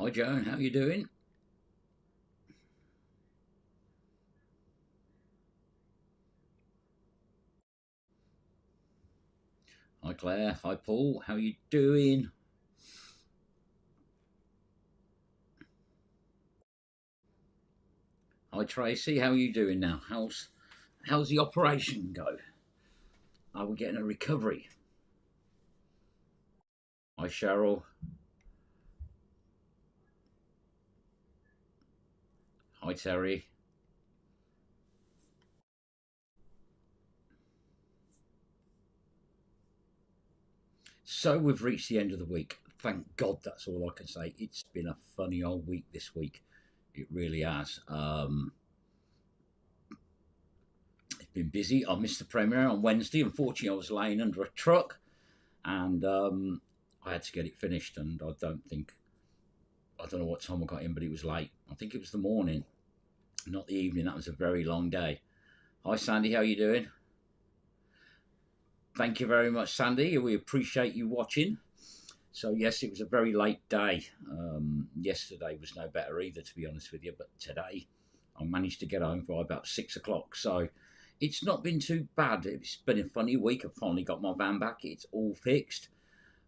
Hi Joan, how you doing? Hi Claire, hi Paul, how you doing? Hi Tracy, how you doing now? How's the operation go? Are we getting a recovery? Hi Cheryl, hi Terry. So we've reached the end of the week. Thank God, that's all I can say. It's been a funny old week this week. It really has. It's been busy. I missed the premiere on Wednesday. Unfortunately, I was laying under a truck, and I had to get it finished. And I don't know what time I got in, but it was late. I think it was the morning, not the evening. That was a very long day. Hi, Sandy. How you doing? Thank you very much, Sandy. We appreciate you watching. So yes, it was a very late day. Yesterday was no better either, to be honest with you. But today, I managed to get home by about 6 o'clock. So it's not been too bad. It's been a funny week. I've finally got my van back. It's all fixed.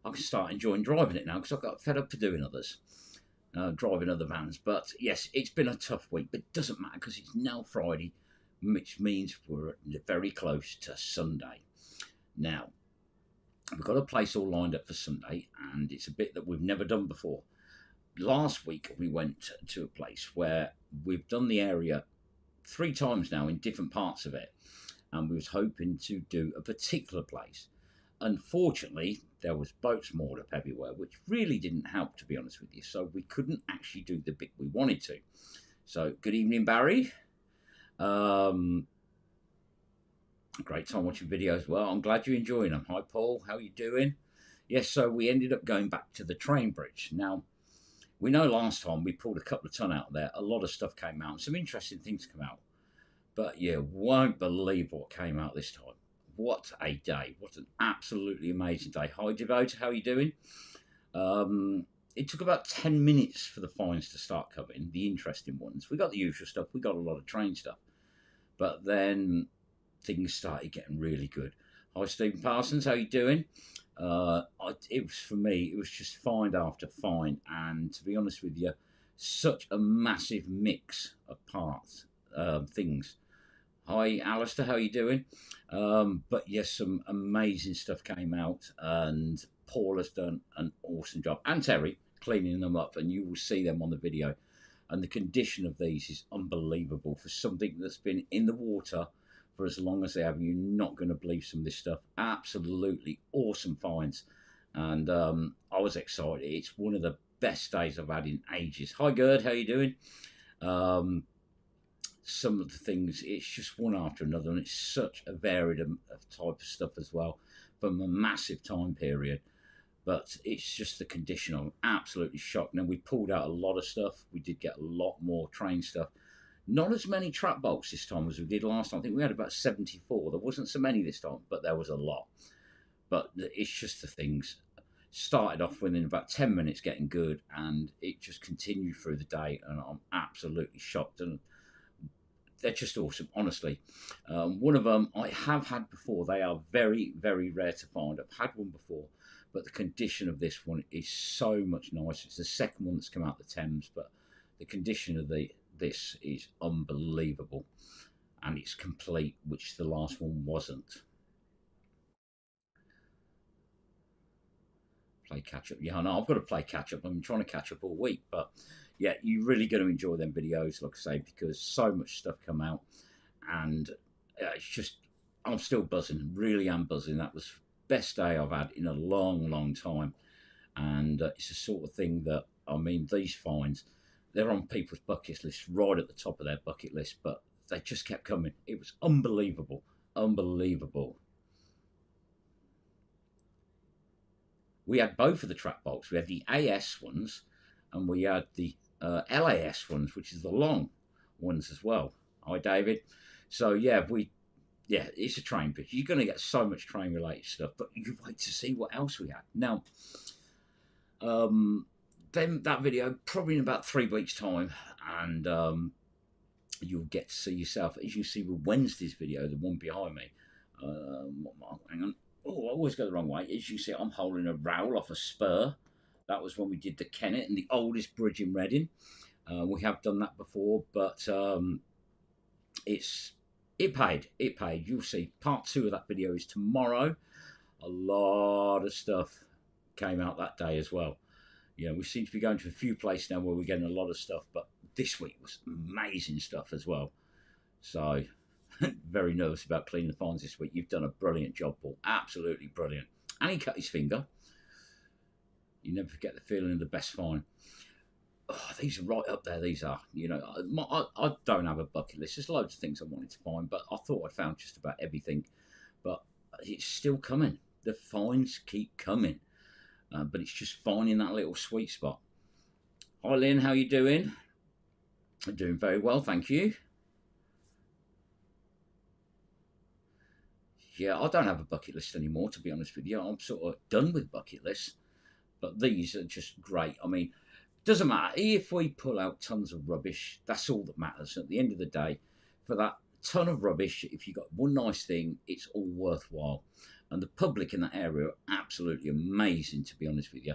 I can start enjoying driving it now because I got fed up of doing others. Driving other vans. But yes, it's been a tough week, but it doesn't matter because it's now Friday, which means we're very close to Sunday. Now, we've got a place all lined up for Sunday, and it's a bit that we've never done before. Last week, we went to a place where we've done the area 3 times now in different parts of it, and we was hoping to do a particular place. Unfortunately, there was boats moored up everywhere, which really didn't help, to be honest with you. So we couldn't actually do the bit we wanted to. So good evening, Barry. Um, Great time watching videos. Well, I'm glad you're enjoying them. Hi, Paul. How are you doing? Yes, so we ended up going back to the train bridge. Now, we know last time we pulled a couple of ton out of there. A lot of stuff came out. Some interesting things come out. But you won't believe what came out this time. What a day. What an absolutely amazing day. Hi, Devote. How are you doing? It took about 10 minutes for the finds to start coming, the interesting ones. We got the usual stuff. We got a lot of train stuff. But then things started getting really good. Hi, Stephen Parsons. How you doing? It was for me. It was just find after find, and to be honest with you, such a massive mix of parts, things. Hi, Alistair. How you doing? But yes, some amazing stuff came out, and Paul has done an awesome job, and Terry cleaning them up, and you will see them on the video. And the condition of these is unbelievable for something that's been in the water for as long as they have. You're not going to believe some of this stuff. Absolutely awesome finds, and I was excited. It's one of the best days I've had in ages. Hi, Gerd. How you doing? Um, some of the things, it's just one after another, and it's such a varied type of stuff as well from a massive time period. But it's just the condition. I'm absolutely shocked. Now, we pulled out a lot of stuff. We did get a lot more train stuff. Not as many trap bolts this time as we did last time. I think we had about 74. There wasn't so many this time, but there was a lot. But it's just the things. Started off within about 10 minutes getting good, and it just continued through the day, and I'm absolutely shocked. And they're just awesome, honestly. One of them I have had before. They are very, very rare to find. I've had one before, but the condition of this one is so much nicer. It's the second one that's come out the Thames, but the condition of this is unbelievable, and it's complete, which the last one wasn't. Play catch up. Yeah, I know I've got to play catch up. I'm trying to catch up all week, but yeah, you're really going to enjoy them videos, like I say, because so much stuff come out, and it's just I'm still buzzing. Really am buzzing. That was best day I've had in a long, long time, and it's the sort of thing that I mean. These finds, they're on people's bucket list, right at the top of their bucket list, but they just kept coming. It was unbelievable, unbelievable. We had both of the trap bolts. We had the AS ones, and we had the LAS ones, which is the long ones as well. Hi, David. So yeah, it's a train pitch. You're going to get so much train related stuff, but you wait to see what else we had. Now, um, then that video probably in about 3 weeks' time, and you'll get to see yourself, as you see with Wednesday's video, the one behind me. Hang on. Oh, I always go the wrong way. As you see, I'm holding a rowel off a spur. That was when we did the Kennet and the oldest bridge in Reading. We have done that before, but it paid. It paid. You'll see. Part 2 of that video is tomorrow. A lot of stuff came out that day as well. You know, we seem to be going to a few places now where we're getting a lot of stuff, but this week was amazing stuff as well. So, very nervous about cleaning the fines this week. You've done a brilliant job, Paul. Absolutely brilliant. And he cut his finger. You never forget the feeling of the best fine. Oh, these are right up there, these are. You know, I don't have a bucket list. There's loads of things I wanted to find, but I thought I'd found just about everything. But it's still coming. The fines keep coming. But it's just finding that little sweet spot. Hi, Lynn, how you doing? I'm doing very well, thank you. Yeah, I don't have a bucket list anymore, to be honest with you. I'm sort of done with bucket lists. But these are just great. I mean, doesn't matter. If we pull out tons of rubbish, that's all that matters. At the end of the day, for that ton of rubbish, if you've got one nice thing, it's all worthwhile. And the public in that area are absolutely amazing, to be honest with you.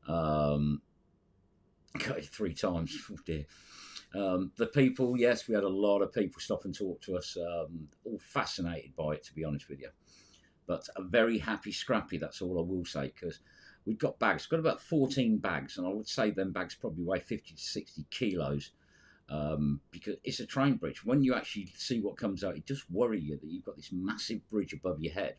Got it 3 times. Oh dear. The people, yes, we had a lot of people stop and talk to us, all fascinated by it, to be honest with you. But a very happy scrappy, that's all I will say, because we've got bags. We've got about 14 bags, and I would say them bags probably weigh 50 to 60 kilos, because it's a train bridge. When you actually see what comes out, it does worry you that you've got this massive bridge above your head.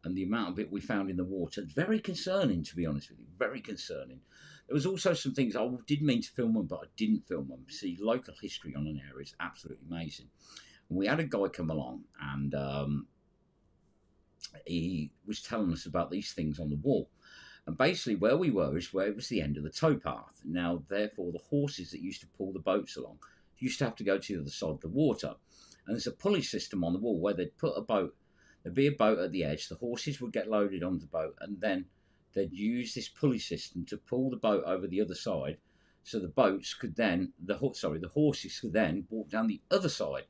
And the amount of it we found in the water, very concerning, to be honest with you, very concerning. There was also some things I did mean to film them, but I didn't film them. See, local history on an area is absolutely amazing. And we had a guy come along, and he was telling us about these things on the wall. And basically where we were is where it was the end of the towpath. Now, therefore, the horses that used to pull the boats along used to have to go to the other side of the water. And there's a pulley system on the wall where they'd put a boat. There'd be a boat at the edge. The horses would get loaded on the boat, and then they'd use this pulley system to pull the boat over the other side. So the boats could then, the horses could then walk down the other side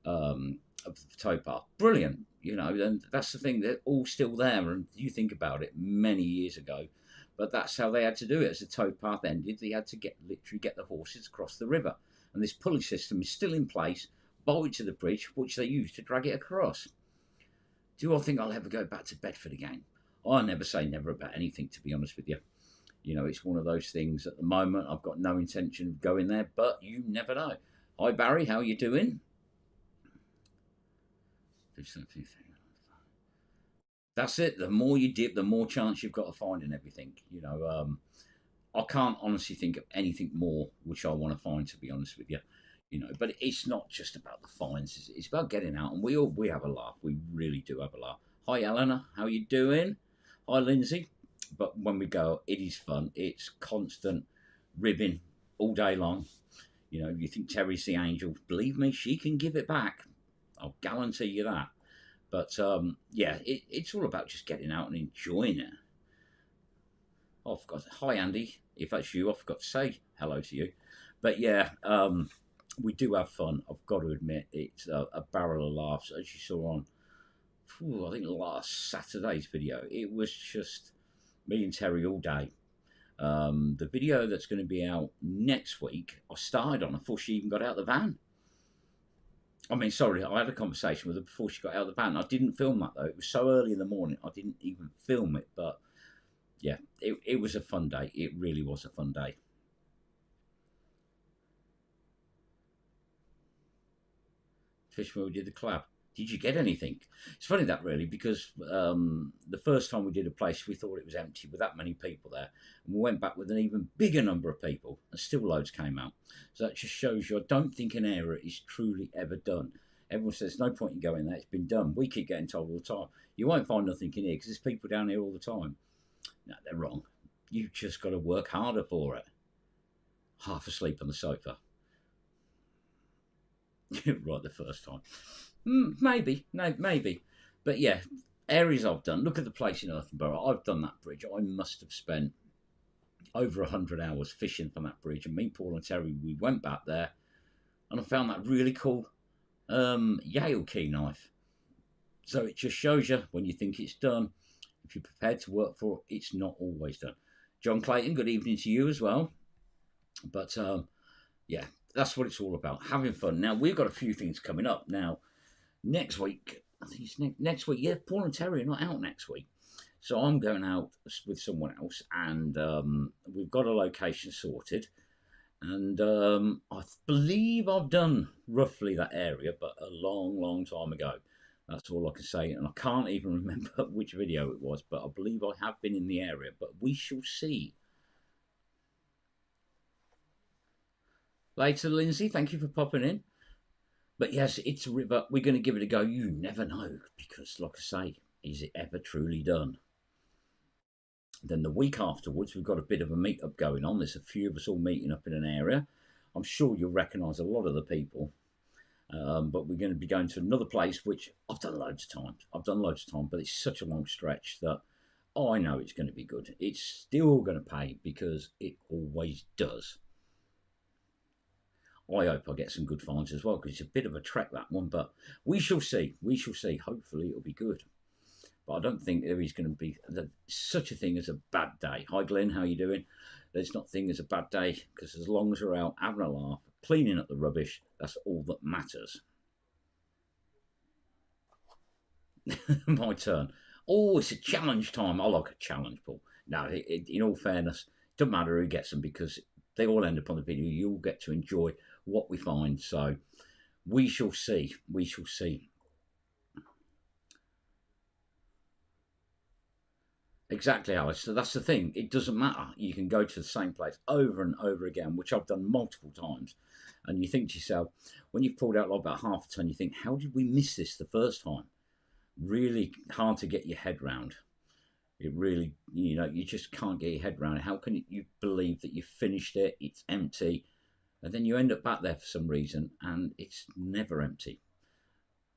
of the towpath. Brilliant, you know, and that's the thing. They're all still there, and you think about it, many years ago. But that's how they had to do it. As the towpath ended, they had to literally get the horses across the river. And this pulley system is still in place, bolted to the bridge, which they used to drag it across. Do I think I'll ever go back to Bedford again? I never say never about anything, to be honest with you. You know, it's one of those things at the moment. I've got no intention of going there, but you never know. Hi, Barry, how are you doing? That's it. The more you dip, the more chance you've got of finding everything. You know, I can't honestly think of anything more which I want to find, to be honest with you. You know, but it's not just about the finds. It's about getting out, and we have a laugh. We really do have a laugh. Hi, Eleanor. How you doing? Hi, Lindsay. But when we go, it is fun. It's constant ribbing all day long. You know, you think Terry's the angel. Believe me, she can give it back. I'll guarantee you that. But, yeah, it's all about just getting out and enjoying it. Oh, I forgot. Hi, Andy. If that's you, I forgot to say hello to you. But, yeah, we do have fun. I've got to admit, it's a barrel of laughs. As you saw on, I think last Saturday's video, it was just me and Terry all day. The video that's going to be out next week, I started on before she even got out of the van. I mean, sorry, I had a conversation with her before she got out of the van. I didn't film that, though. It was so early in the morning, I didn't even film it. But, yeah, it was a fun day. It really was a fun day. Fish when we did the collab. Did you get anything? It's funny that, really, because the first time we did a place, we thought it was empty with that many people there. And we went back with an even bigger number of people, and still loads came out. So that just shows you, I don't think an area is truly ever done. Everyone says, no point in going there, it's been done. We keep getting told all the time, you won't find nothing in here because there's people down here all the time. No, they're wrong. You've just got to work harder for it. Half asleep on the sofa. Right the first time. Maybe, no, maybe. But yeah, areas I've done. Look at the place in Earthenborough. I've done that bridge. I must have spent over 100 hours fishing from that bridge. And me, Paul, and Terry, we went back there, and I found that really cool Yale key knife. So it just shows you when you think it's done, if you're prepared to work for it, it's not always done. John Clayton, good evening to you as well. But yeah, that's what it's all about, having fun. Now, we've got a few things coming up. Now, next week, I think it's next week. Yeah, Paul and Terry are not out next week. So I'm going out with someone else, and we've got a location sorted. And I believe I've done roughly that area, but a long, long time ago. That's all I can say. And I can't even remember which video it was, but I believe I have been in the area. But we shall see. Later, Lindsay, thank you for popping in. But yes, it's a river. We're going to give it a go. You never know, because like I say, is it ever truly done? Then the week afterwards, we've got a bit of a meet-up going on. There's a few of us all meeting up in an area. I'm sure you'll recognise a lot of the people. But we're going to be going to another place, which I've done loads of times. But it's such a long stretch that I know it's going to be good. It's still going to pay, because it always does. I hope I get some good finds as well, because it's a bit of a trek, that one. But we shall see. We shall see. Hopefully it'll be good. But I don't think there is going to be such a thing as a bad day. Hi, Glenn. How you doing? There's not a thing as a bad day, because as long as we're out having a laugh, cleaning up the rubbish, that's all that matters. My turn. Oh, it's a challenge time. I like a challenge, Paul. Now, in all fairness, it doesn't matter who gets them, because they all end up on the video. You all get to enjoy what we find. So we shall see. We shall see. Exactly, Alice. So that's the thing. It doesn't matter. You can go to the same place over and over again, which I've done multiple times. And you think to yourself, when you've pulled out like about half a ton, you think, how did we miss this the first time? Really hard to get your head round. It really, you just can't get your head around it. How can you believe that you finished it, it's empty, and then you end up back there for some reason, and it's never empty.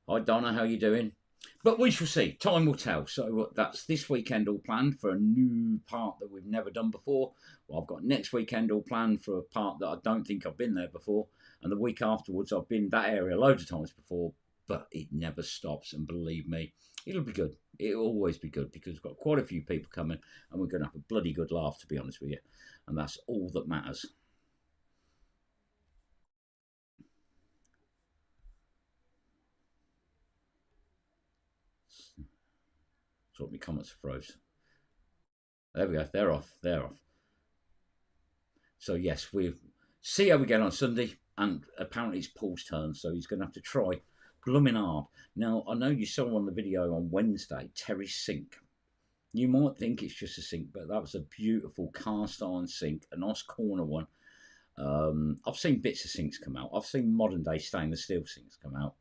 Hi, Donna, how you doing? But we shall see. Time will tell. So that's this weekend all planned for a new part that we've never done before. Well, I've got next weekend all planned for a part that I don't think I've been there before. And the week afterwards, I've been that area loads of times before, but it never stops. And believe me, it'll be good. It'll always be good, because we've got quite a few people coming, and we're going to have a bloody good laugh, to be honest with you. And that's all that matters. So my comments froze. There we go. They're off. They're off. So yes, we see how we get on Sunday, and apparently it's Paul's turn, so he's going to have to try blooming hard. Now, I know you saw on the video on Wednesday, Terry's sink. You might think it's just a sink, but that was a beautiful cast iron sink, a nice corner one. I've seen bits of sinks come out. I've seen modern day stainless steel sinks come out.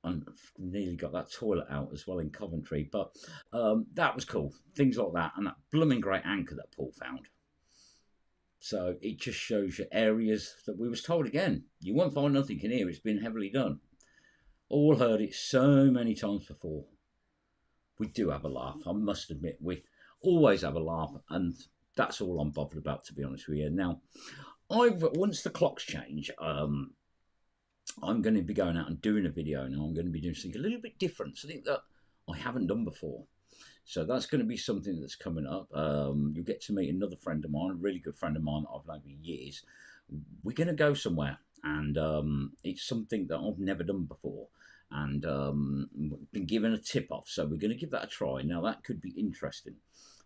And nearly got that toilet out as well in Coventry. But that was cool. Things like that. And that blooming great anchor that Paul found. So it just shows you areas that we was told again. You won't find nothing in here. It's been heavily done. All heard it so many times before. We do have a laugh. I must admit, we always have a laugh. And that's all I'm bothered about, to be honest with you. Now, once the clocks change, I'm going to be going out and doing a video now. I'm going to be doing something a little bit different, something that I haven't done before. So that's going to be something that's coming up. You'll get to meet another friend of mine, a really good friend of mine that I've known for years. We're going to go somewhere, and it's something that I've never done before, and been given a tip off. So we're going to give that a try. Now that could be interesting.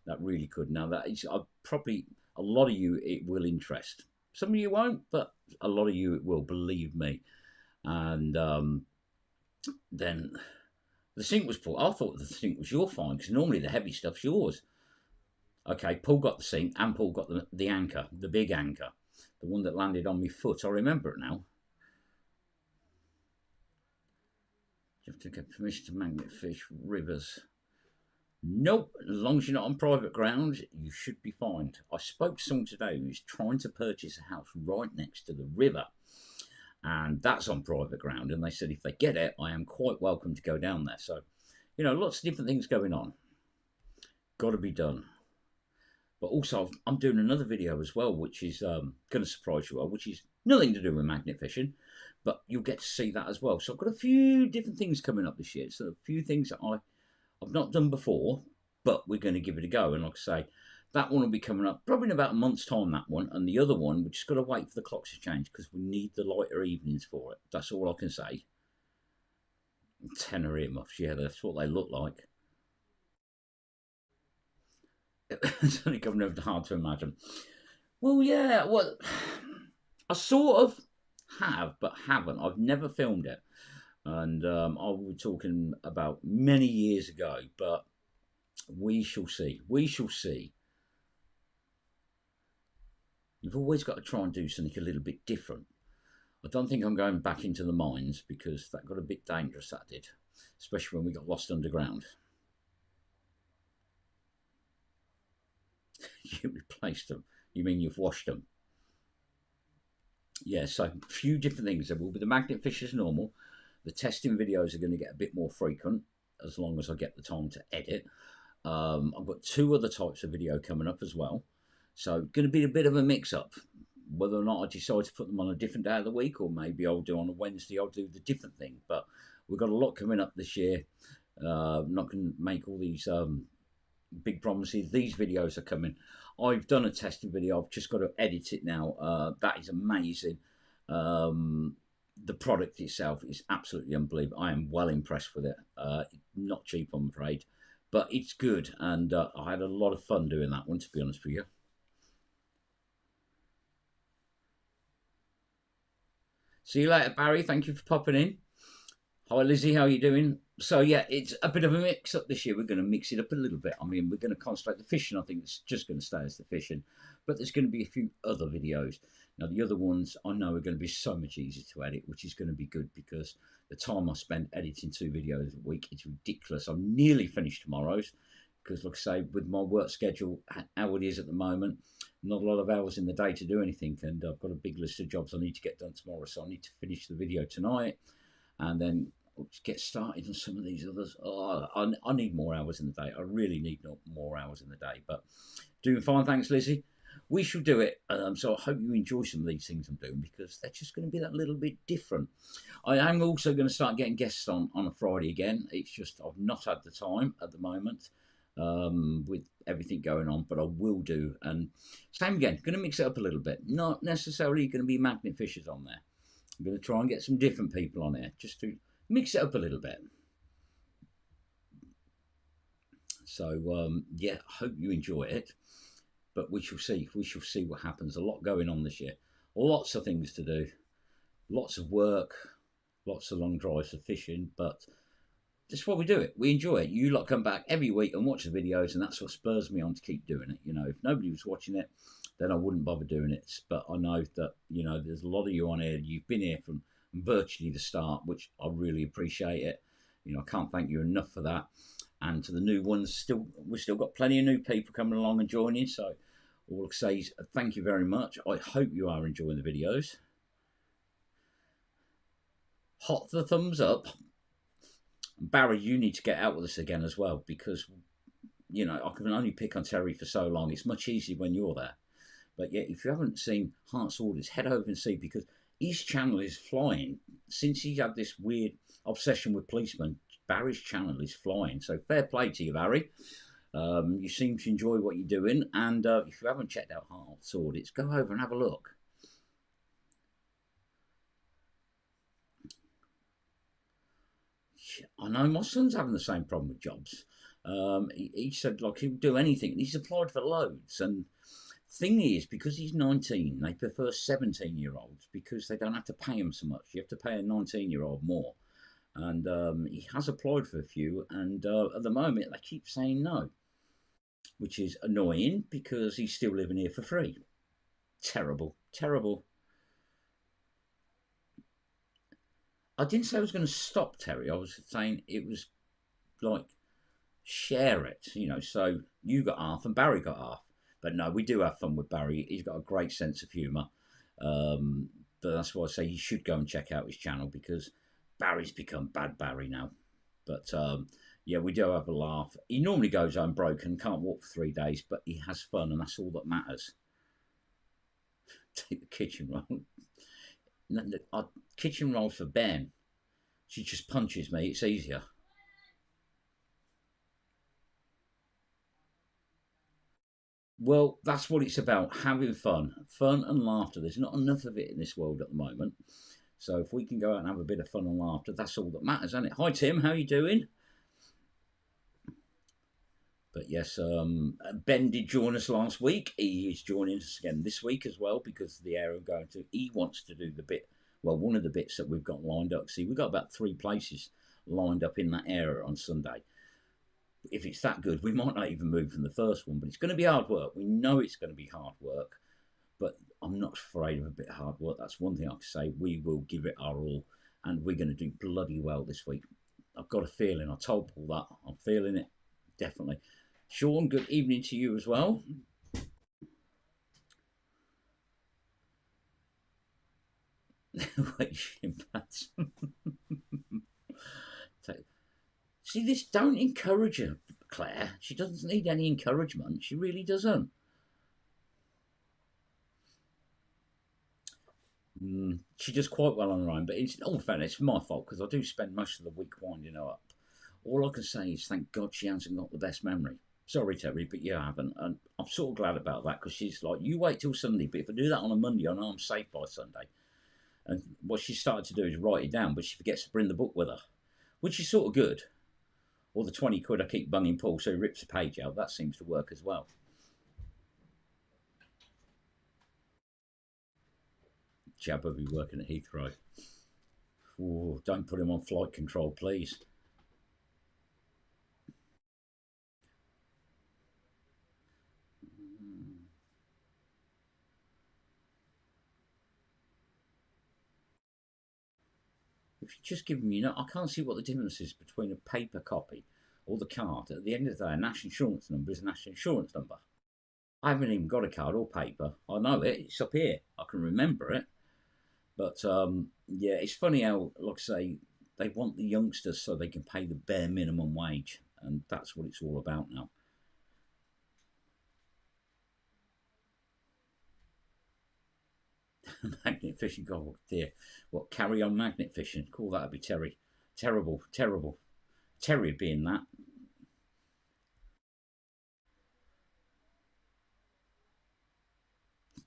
That really could. Now that is probably a lot of you it will interest. Some of you won't, but a lot of you it will. Believe me. And then the sink was Paul. I thought the sink was your find, because normally the heavy stuff's yours. Okay, Paul got the sink, and Paul got the anchor, the big anchor, the one that landed on my foot. I remember it now. You have to get permission to magnet fish rivers. Nope, as long as you're not on private ground, you should be fine. I spoke to someone today who's trying to purchase a house right next to the river. And that's on private ground. And they said if they get it, I am quite welcome to go down there. So, lots of different things going on. Got to be done. But also, I'm doing another video as well, which is going to surprise you all, which is nothing to do with magnet fishing, but you'll get to see that as well. So I've got a few different things coming up this year. So a few things that I've not done before, but we're going to give it a go. And like I say, that one will be coming up probably in about a month's time, that one. And the other one, we just got to wait for the clocks to change because we need the lighter evenings for it. That's all I can say. Tenor earmuffs, yeah, that's what they look like. It's only coming over hard to imagine. Well, yeah, well, I sort of have, but haven't. I've never filmed it. And I was talking about many years ago, but we shall see. We shall see. You've always got to try and do something a little bit different. I don't think I'm going back into the mines because that got a bit dangerous, that did, especially when we got lost underground. You replaced them. You mean you've washed them? Yeah, so a few different things. There will be the magnet fish as normal. The testing videos are going to get a bit more frequent as long as I get the time to edit. I've got 2 other types of video coming up as well. So going to be a bit of a mix-up. Whether or not I decide to put them on a different day of the week or maybe I'll do on a Wednesday, I'll do the different thing. But we've got a lot coming up this year. I'm not going to make all these big promises. These videos are coming. I've done a testing video. I've just got to edit it now. That is amazing. The product itself is absolutely unbelievable. I am well impressed with it. Not cheap, I'm afraid, but it's good. And I had a lot of fun doing that one, to be honest with you. See you later, Barry. Thank you for popping in. Hi, Lizzie. How are you doing? So, yeah, it's a bit of a mix-up this year. We're going to mix it up a little bit. I mean, we're going to concentrate the fishing. I think it's just going to stay as the fishing. But there's going to be a few other videos. Now, the other ones I know are going to be so much easier to edit, which is going to be good because the time I spend editing 2 videos a week is ridiculous. I'm nearly finished tomorrow's because, like I say, with my work schedule, how it is at the moment, not a lot of hours in the day to do anything. And I've got a big list of jobs I need to get done tomorrow. So I need to finish the video tonight and then get started on some of these others. Oh, I need more hours in the day. I really need more hours in the day. But doing fine, thanks, Lizzie. We shall do it. So I hope you enjoy some of these things I'm doing because they're just going to be that little bit different. I am also going to start getting guests on a Friday again. It's just I've not had the time at the moment with everything going on, but I will do. And same again, going to mix it up a little bit. Not necessarily going to be magnet fishers on there. I'm going to try and get some different people on there just to mix it up a little bit. So, yeah, I hope you enjoy it. But we shall see. We shall see what happens. A lot going on this year. Lots of things to do. Lots of work. Lots of long drives of fishing. But that's why we do it. We enjoy it. You lot come back every week and watch the videos, and that's what spurs me on to keep doing it. You know, if nobody was watching it, then I wouldn't bother doing it. But I know that, you know, there's a lot of you on here. You've been here from virtually the start, which I really appreciate it. You know, I can't thank you enough for that. And to the new ones, we've still got plenty of new people coming along and joining. So all I say is thank you very much. I hope you are enjoying the videos. Hot the thumbs up. Barry, you need to get out with us again as well because, you know, I can only pick on Terry for so long. It's much easier when you're there. But yeah, if you haven't seen Heart's Orders, head over and see because his channel is flying. Since he had this weird obsession with policemen, Barry's channel is flying. So fair play to you, Barry. You seem to enjoy what you're doing. And if you haven't checked out Heart's Orders, go over and have a look. I know my son's having the same problem with jobs. He said, like, he'll do anything. And he's applied for loads. And thing is, because he's 19, they prefer 17-year-olds because they don't have to pay him so much. You have to pay a 19-year-old more. And he has applied for a few. And at the moment, they keep saying no, which is annoying because he's still living here for free. Terrible, terrible. I didn't say I was going to stop Terry. I was saying it was like share it, you know. So you got half and Barry got half. But no, we do have fun with Barry. He's got a great sense of humour. But that's why I say you should go and check out his channel because Barry's become Bad Barry now. But Yeah, we do have a laugh. He normally goes home broken, can't walk for 3 days, but he has fun, and that's all that matters. Take the kitchen roll. No, no, kitchen rolls for Ben. She just punches me. It's easier. Well, that's what it's about, having fun. Fun and laughter. There's not enough of it in this world at the moment. So if we can go out and have a bit of fun and laughter, that's all that matters, isn't it? Hi, Tim. How you doing? But yes, Ben did join us last week. He is joining us again this week as well because the area we're going to. He wants to do the bit, well, one of the bits that we've got lined up. See, we've got about 3 places lined up in that area on Sunday. If it's that good, we might not even move from the first one, but it's going to be hard work. We know it's going to be hard work, but I'm not afraid of a bit of hard work. That's one thing I can say. We will give it our all, and we're going to do bloody well this week. I've got a feeling. I told Paul that. I'm feeling it, definitely. Sean, good evening to you as well. See, this don't encourage her, Claire. She doesn't need any encouragement. She really doesn't. She does quite well on her own, but in all fairness, it's my fault because I do spend most of the week winding her up. All I can say is thank God she hasn't got the best memory. Sorry, Terry, but you haven't. And I'm sort of glad about that because she's like, you wait till Sunday, but if I do that on a Monday, I know I'm safe by Sunday. And what she started to do is write it down, but she forgets to bring the book with her, which is sort of good. Or the 20 quid I keep bunging Paul so he rips a page out. That seems to work as well. Jab will be working at Heathrow. Ooh, don't put him on flight control, please. If you just give me, I can't see what the difference is between a paper copy or the card. At the end of the day, a national insurance number is a national insurance number. I haven't even got a card or paper. I know it. It's up here. I can remember it. But yeah, it's funny how, like I say, they want the youngsters so they can pay the bare minimum wage, and that's what it's all about now. Magnet fishing, God dear, what carry on magnet fishing? Call that a be Terry, terrible, terrible. Terry being that.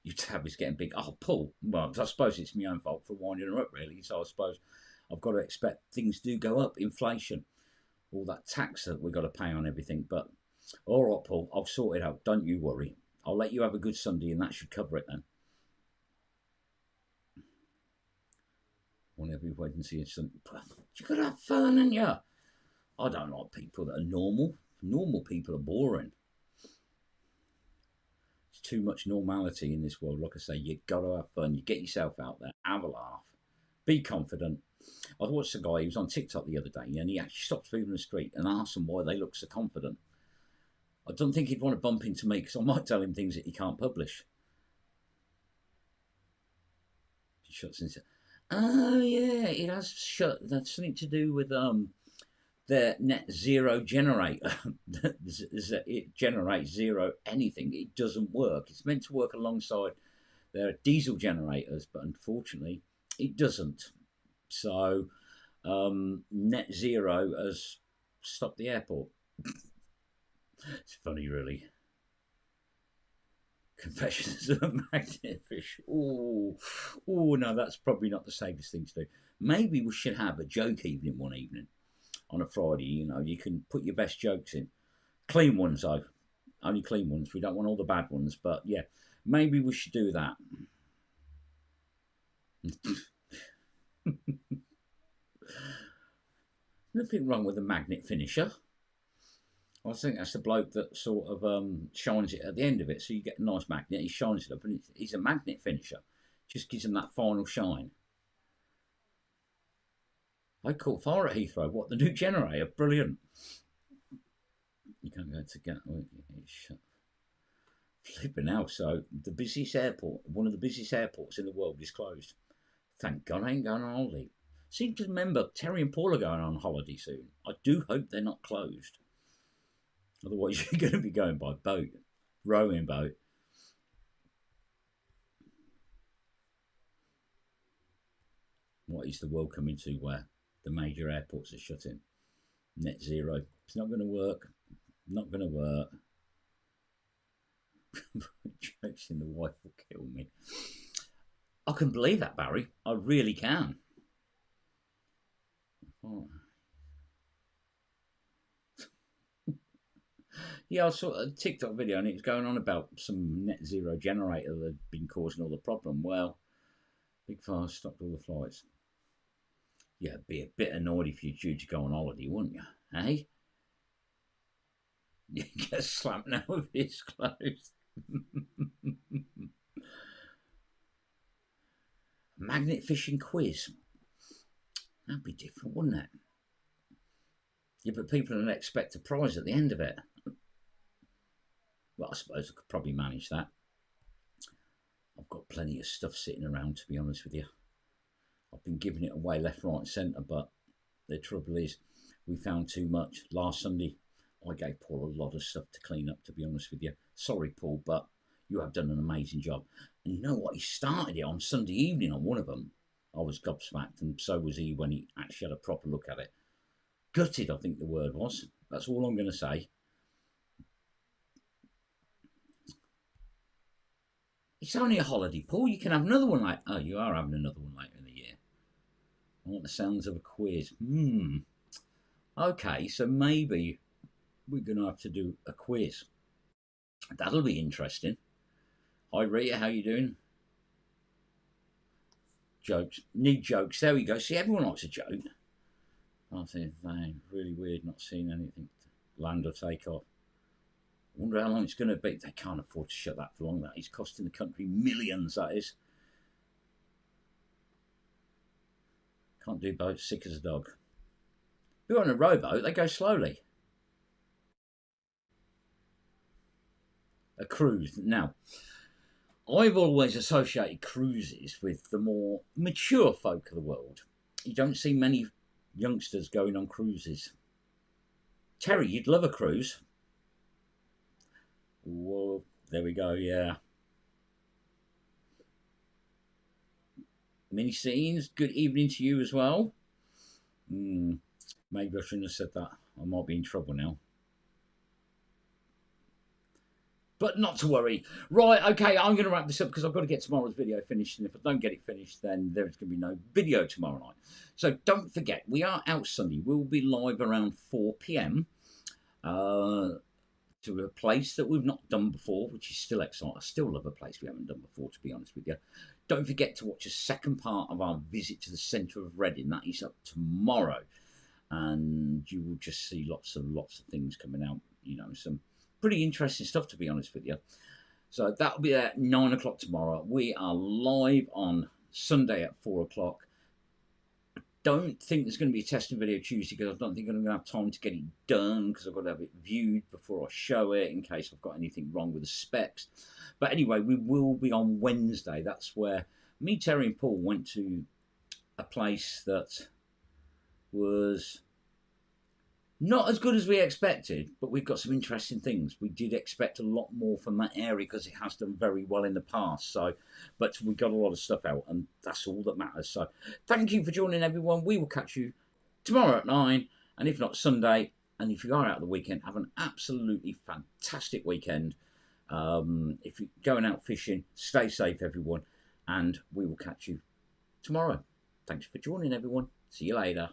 Your tab is getting big. Oh, Paul. Well, I suppose it's my own fault for winding her up, really. So I suppose I've got to expect things do go up. Inflation, all that tax that we've got to pay on everything. But all right, Paul, I'll sort it out. Don't you worry. I'll let you have a good Sunday, and that should cover it then. On every Wednesday and Sunday. You got to have fun, and you. I don't like people that are normal. Normal people are boring. There's too much normality in this world. Like I say, you got to have fun. You get yourself out there, have a laugh, be confident. I watched a guy, he was on TikTok the other day, and he actually stopped people in the street and asked them why they look so confident. I don't think he'd want to bump into me because I might tell him things that he can't publish. He shuts and says, "Oh yeah, it has shut. That's something to do with their net zero generator. It generates zero anything. It doesn't work. It's meant to work alongside their diesel generators, but unfortunately, it doesn't. So net zero has stopped the airport. It's funny, really. Confessions of a Magnet Fish. Oh, no, that's probably not the safest thing to do. Maybe we should have a joke evening one evening on a Friday. You know, you can put your best jokes in. Clean ones, though. Only clean ones. We don't want all the bad ones. But yeah, maybe we should do that. Nothing wrong with a magnet finisher. I think that's the bloke that sort of shines it at the end of it. So you get a nice magnet, he shines it up, and he's a magnet finisher. Just gives him that final shine. I caught fire at Heathrow. What, the new generator? Brilliant. You can't go to get. Flipping out. So the busiest airport, one of the busiest airports in the world, is closed. Thank God I ain't going on holiday. Seem to remember Terry and Paul are going on holiday soon. I do hope they're not closed. Otherwise, you're going to be going by boat, rowing boat. What is the world coming to where the major airports are shutting? Net zero. It's not going to work. Not going to work. Joking, the wife will kill me. I can believe that, Barry. I really can. Oh. Yeah, I saw a TikTok video and it was going on about some net zero generator that had been causing all the problem. Well, Big Fire stopped all the flights. Yeah, it'd be a bit annoyed if you're due to go on holiday, wouldn't you? Hey? You get slapped now with his clothes. Magnet fishing quiz. That'd be different, wouldn't it? Yeah, but people don't expect a prize at the end of it. Well, I suppose I could probably manage that. I've got plenty of stuff sitting around, to be honest with you. I've been giving it away left, right, and centre, but the trouble is, we found too much. Last Sunday, I gave Paul a lot of stuff to clean up, to be honest with you. Sorry, Paul, but you have done an amazing job. And you know what? He started it on Sunday evening on one of them. I was gobsmacked, and so was he when he actually had a proper look at it. Gutted, I think the word was. That's all I'm going to say. It's only a holiday, Paul. You can have another one later. Oh, you are having another one later in the year. I want the sounds of a quiz. Okay, so maybe we're going to have to do a quiz. That'll be interesting. Hi, Rita. How you doing? Jokes. Need jokes. There we go. See, everyone likes a joke. I think really weird not seeing anything land or take off. I wonder how long it's going to be. They can't afford to shut that for long. That is costing the country millions, that is. Can't do boats, sick as a dog. If you're on a rowboat, they go slowly. A cruise. Now, I've always associated cruises with the more mature folk of the world. You don't see many youngsters going on cruises. Terry, you'd love a cruise. Whoa, there we go, yeah. Mini scenes, good evening to you as well. Maybe I shouldn't have said that. I might be in trouble now. But not to worry. Right, okay, I'm going to wrap this up because I've got to get tomorrow's video finished. And if I don't get it finished, then there's going to be no video tomorrow night. So don't forget, we are out Sunday. We'll be live around 4 p.m. To a place that we've not done before, which is still exciting. I still love a place we haven't done before, to be honest with you. Don't forget to watch a second part of our visit to the centre of Reading. That is up tomorrow. And you will just see lots of things coming out. You know, some pretty interesting stuff, to be honest with you. So that'll be at 9 o'clock tomorrow. We are live on Sunday at 4 o'clock. Don't think there's going to be a testing video Tuesday because I don't think I'm going to have time to get it done because I've got to have it viewed before I show it in case I've got anything wrong with the specs. But anyway, we will be on Wednesday. That's where me, Terry and Paul went to a place that was not as good as we expected, but we've got some interesting things. We did expect a lot more from that area because it has done very well in the past. So, but we got a lot of stuff out, and that's all that matters. So, thank you for joining, everyone. We will catch you tomorrow at 9, and if not Sunday. And if you are out of the weekend, have an absolutely fantastic weekend. If you're going out fishing, stay safe, everyone, and we will catch you tomorrow. Thanks for joining, everyone. See you later.